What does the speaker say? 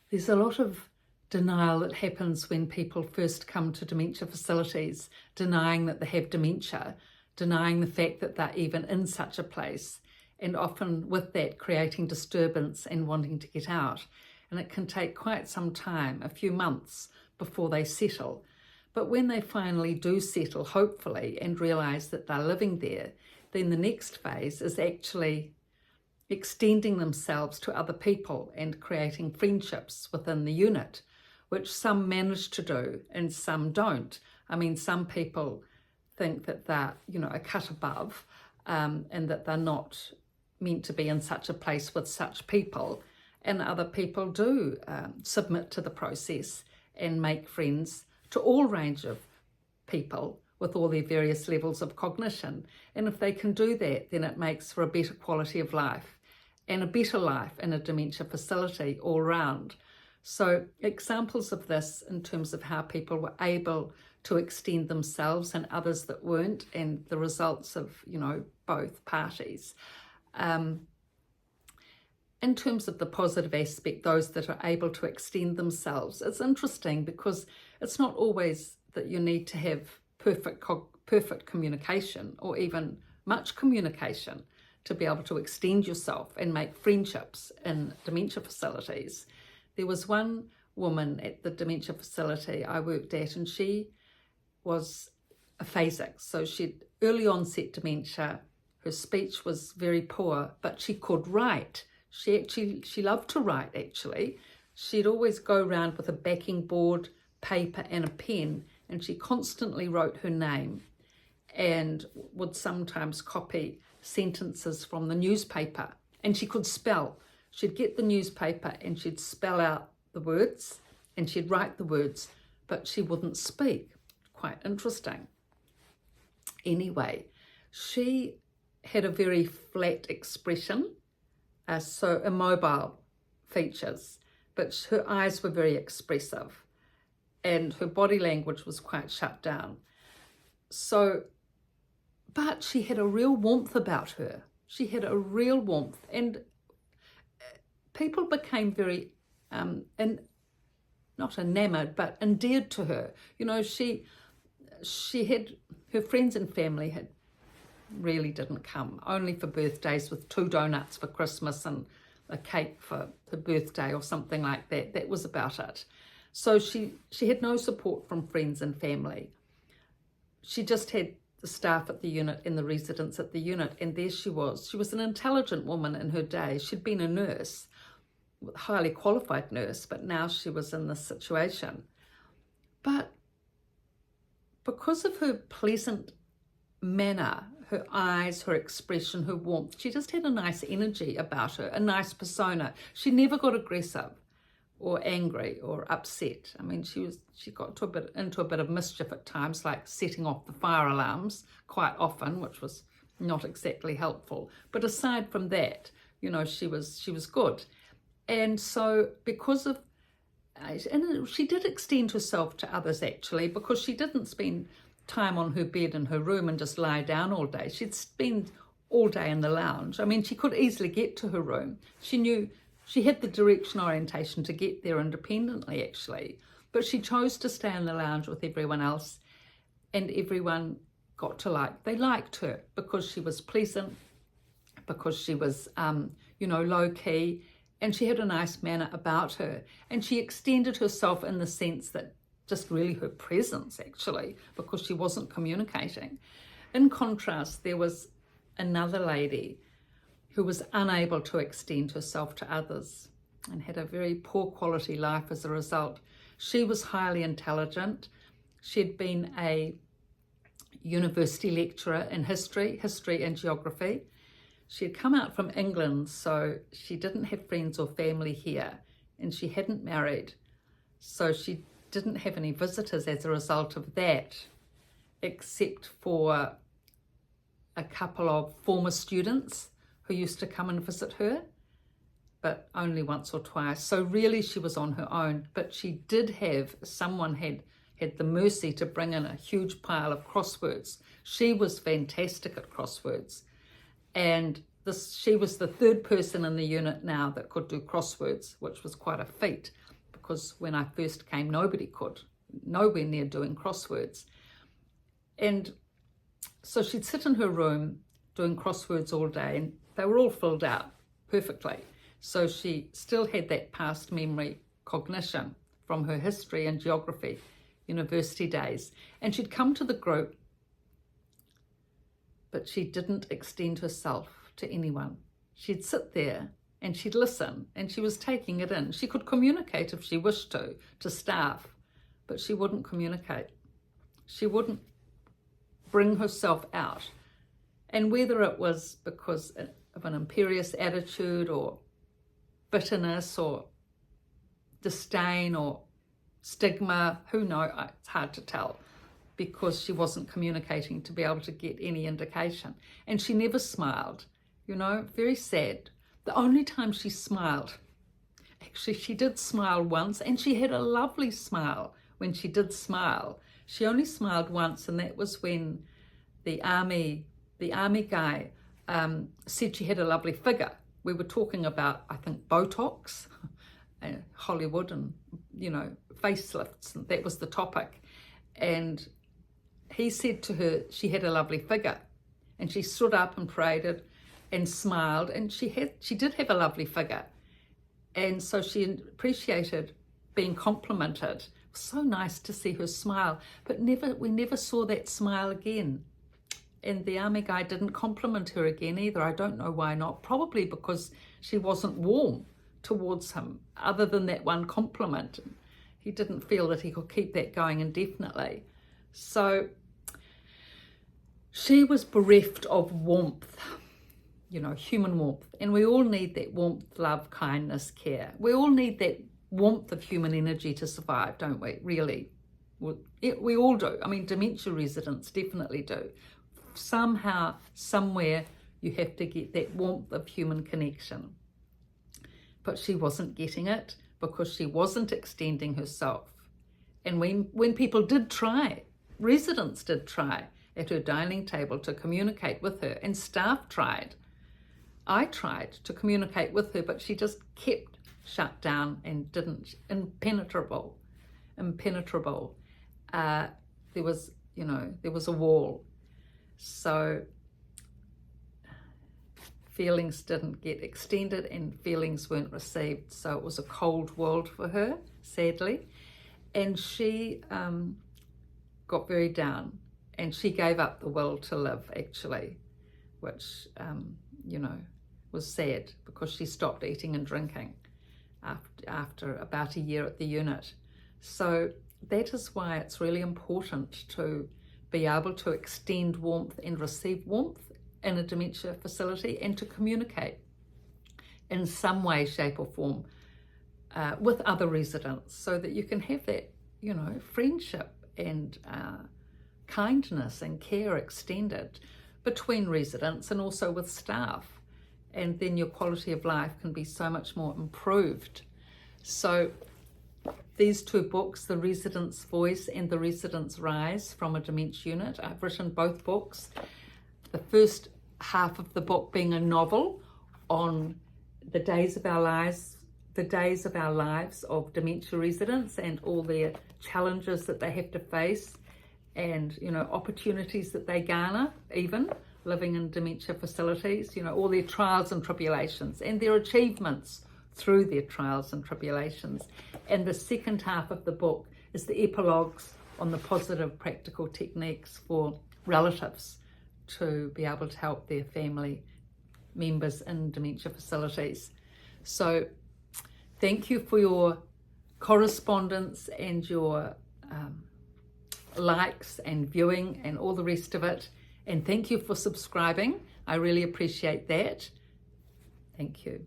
There's a lot of denial that happens when people first come to dementia facilities, denying that they have dementia, denying the fact that they're even in such a place, and often with that creating disturbance and wanting to get out. And it can take quite some time, a few months, before they settle. But when they finally do settle, hopefully, and realise that they're living there, then the next phase is actually extending themselves to other people and creating friendships within the unit, which some manage to do and some don't. I mean, some people think that they're, a cut above, and that they're not meant to be in such a place with such people. And other people do submit to the process and make friends to all range of people with all their various levels of cognition. And if they can do that, then it makes for a better quality of life and a better life in a dementia facility all round. So examples of this in terms of how people were able to extend themselves and others that weren't, and the results of, both parties. In terms of the positive aspect, those that are able to extend themselves, it's interesting because it's not always that you need to have perfect communication or even much communication to be able to extend yourself and make friendships in dementia facilities. There was one woman at the dementia facility I worked at, and she was aphasic. So she had early onset dementia. Her speech was very poor, but she could write. She loved to write, actually. She'd always go around with a backing board, paper and a pen, and she constantly wrote her name and would sometimes copy sentences from the newspaper. And she could spell. She'd get the newspaper and she'd spell out the words and she'd write the words, but she wouldn't speak. Quite interesting. Anyway, she had a very flat expression, so immobile features, but her eyes were very expressive and her body language was quite shut down. So, but she had a real warmth about her. She had a real warmth, and people became very, not enamored, but endeared to her. She had, her friends and family had really didn't come, only for birthdays with 2 donuts for Christmas and a cake for her birthday or something like that. That was about it. So she had no support from friends and family. She just had the staff at the unit and the residents at the unit, and there she was. She was an intelligent woman in her day. She'd been a nurse, a highly qualified nurse, but now she was in this situation. But because of her pleasant manner, her eyes, her expression, her warmth, she just had a nice energy about her, a nice persona. She never got aggressive or angry or upset. I mean, she got into a bit of mischief at times, like setting off the fire alarms quite often, which was not exactly helpful. But aside from that, she was good. And so because of, and she did extend herself to others actually, because she didn't spend time on her bed in her room and just lie down all day. She'd spend all day in the lounge. I mean, she could easily get to her room. She knew she had the direction orientation to get there independently actually, but she chose to stay in the lounge with everyone else, and everyone got to they liked her because she was pleasant, because she was, low key, and she had a nice manner about her, and she extended herself in the sense that just really her presence actually, because she wasn't communicating. In contrast, there was another lady who was unable to extend herself to others and had a very poor quality life as a result. She was highly intelligent. She'd been a university lecturer in history and geography. She had come out from England, so she didn't have friends or family here, and she hadn't married. So she didn't have any visitors as a result of that, except for a couple of former students who used to come and visit her, but only once or twice. So really she was on her own, but she did have, someone had the mercy to bring in a huge pile of crosswords. She was fantastic at crosswords. And she was the 3rd person in the unit now that could do crosswords, which was quite a feat. because when I first came, nobody could, nowhere near doing crosswords. And so she'd sit in her room doing crosswords all day, and they were all filled out perfectly. So she still had that past memory cognition from her history and geography university days. And she'd come to the group, but she didn't extend herself to anyone. She'd sit there and she'd listen, and she was taking it in. She could communicate if she wished to staff, but she wouldn't communicate. She wouldn't bring herself out. And whether it was because of an imperious attitude or bitterness or disdain or stigma, who knows, it's hard to tell, because she wasn't communicating to be able to get any indication. And she never smiled, you know, very sad. The only time she smiled, actually she did smile once, and she had a lovely smile when she did smile. She only smiled once, and that was when the army guy said she had a lovely figure. We were talking about, I think, Botox, Hollywood, and, you know, facelifts, and that was the topic. And he said to her she had a lovely figure, and she stood up and paraded and smiled, and she did have a lovely figure. And so she appreciated being complimented. It was so nice to see her smile, but we never saw that smile again. And the army guy didn't compliment her again either. I don't know why not. Probably because she wasn't warm towards him, other than that one compliment. He didn't feel that he could keep that going indefinitely. So she was bereft of warmth, you know, human warmth. And we all need that warmth, love, kindness, care. We all need that warmth of human energy to survive, don't we? Really. We all do. I mean, dementia residents definitely do. Somehow, somewhere, you have to get that warmth of human connection. But she wasn't getting it because she wasn't extending herself. And when people did try, residents did try at her dining table to communicate with her, and staff tried, I tried to communicate with her, but she just kept shut down and didn't, impenetrable. There was a wall. So feelings didn't get extended and feelings weren't received. So it was a cold world for her, sadly. And she got very down, and she gave up the will to live, actually, which, was sad, because she stopped eating and drinking after about a year at the unit. So that is why it's really important to be able to extend warmth and receive warmth in a dementia facility, and to communicate in some way, shape or form with other residents, so that you can have that, you know, friendship and kindness and care extended between residents and also with staff. And then your quality of life can be so much more improved. So these two books, The Resident's Voice and The Resident's Rise from a Dementia Unit, I've written both books. The first half of the book being a novel on the days of our lives of dementia residents, and all their challenges that they have to face, and, you know, opportunities that they garner, even living in dementia facilities, you know, all their trials and tribulations, and their achievements through their trials and tribulations. And the second half of the book is the epilogues on the positive practical techniques for relatives to be able to help their family members in dementia facilities. So thank you for your correspondence and your likes and viewing and all the rest of it. And thank you for subscribing. I really appreciate that. Thank you.